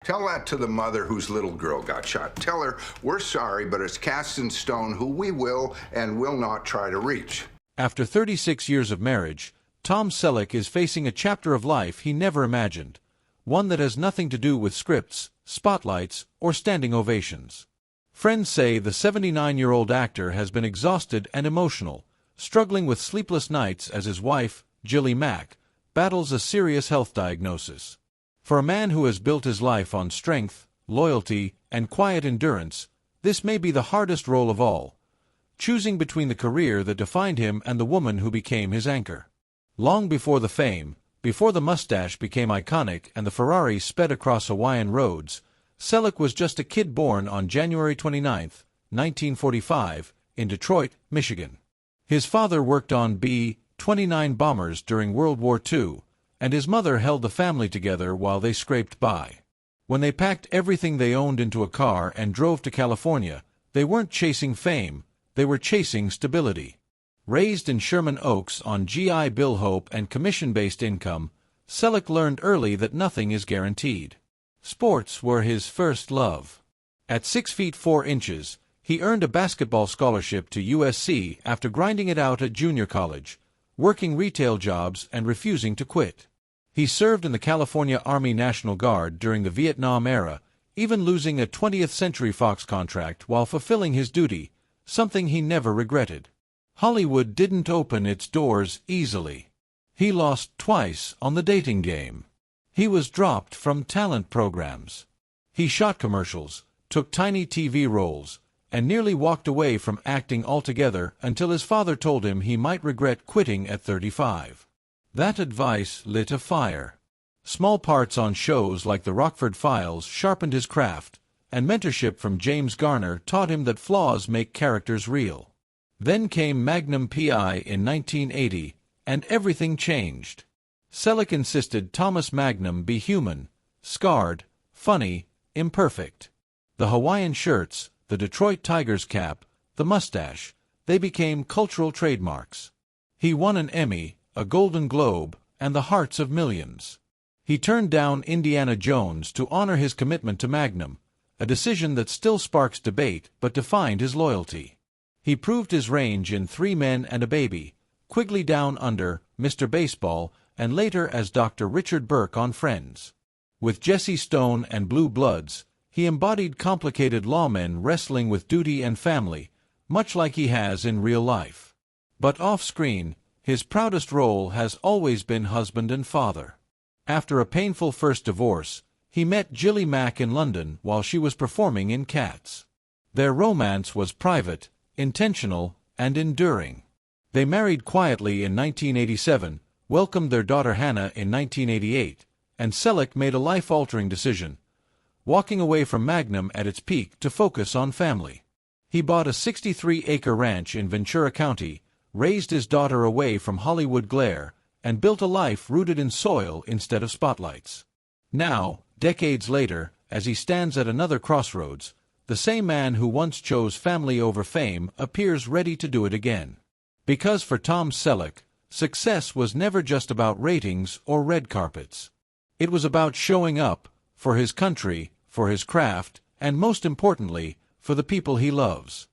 Tell that to the mother whose little girl got shot. Tell her we're sorry, but it's cast in stone who we will and will not try to reach. After 36 years of marriage, Tom Selleck is facing a chapter of life he never imagined, one that has nothing to do with scripts, spotlights, or standing ovations. Friends say the 79-year-old actor has been exhausted and emotional, struggling with sleepless nights as his wife, Jillie battles a serious health diagnosis. For a man who has built his life on strength, loyalty, and quiet endurance, this may be the hardest role of all, choosing between the career that defined him and the woman who became his anchor. Long before the fame, before the mustache became iconic and the Ferrari sped across Hawaiian roads, Selleck was just a kid born on January 29, 1945, in Detroit, Michigan. His father worked on B-29 bombers during World War II, and his mother held the family together while they scraped by. When they packed everything they owned into a car and drove to California, they weren't chasing fame, they were chasing stability. Raised in Sherman Oaks on GI Bill hope and commission-based income, Selleck learned early that nothing is guaranteed. Sports were his first love. At 6 feet 4 inches, he earned a basketball scholarship to USC after grinding it out at junior college, working retail jobs and refusing to quit. He served in the California Army National Guard during the Vietnam era, even losing a 20th Century Fox contract while fulfilling his duty, something he never regretted. Hollywood didn't open its doors easily. He lost twice on the dating game. He was dropped from talent programs. He shot commercials, took tiny TV roles, and nearly walked away from acting altogether until his father told him he might regret quitting at 35. That advice lit a fire. Small parts on shows like The Rockford Files sharpened his craft, and mentorship from James Garner taught him that flaws make characters real. Then came Magnum P.I. in 1980, and everything changed. Selleck insisted Thomas Magnum be human, scarred, funny, imperfect. The Hawaiian shirts, the Detroit Tigers cap, the mustache, they became cultural trademarks. He won an Emmy, a Golden Globe, and the hearts of millions. He turned down Indiana Jones to honor his commitment to Magnum, a decision that still sparks debate but defined his loyalty. He proved his range in 3 Men and a Baby, Quigley Down Under, Mr. Baseball, and later as Dr. Richard Burke on Friends. With Jesse Stone and Blue Bloods, he embodied complicated lawmen wrestling with duty and family, much like he has in real life. But off-screen, his proudest role has always been husband and father. After a painful first divorce, he met Jillie in London while she was performing in Cats. Their romance was private, intentional, and enduring. They married quietly in 1987, welcomed their daughter Hannah in 1988, and Selleck made a life-altering decision, walking away from Magnum at its peak to focus on family. He bought a 63-acre ranch in Ventura County, raised his daughter away from Hollywood glare, and built a life rooted in soil instead of spotlights. Now, decades later, as he stands at another crossroads, the same man who once chose family over fame appears ready to do it again. Because for Tom Selleck, success was never just about ratings or red carpets. It was about showing up, for his country, for his craft, and most importantly, for the people he loves.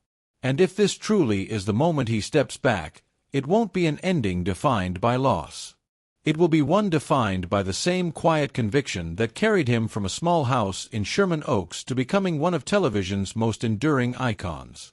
And if this truly is the moment he steps back, it won't be an ending defined by loss. It will be one defined by the same quiet conviction that carried him from a small house in Sherman Oaks to becoming one of television's most enduring icons.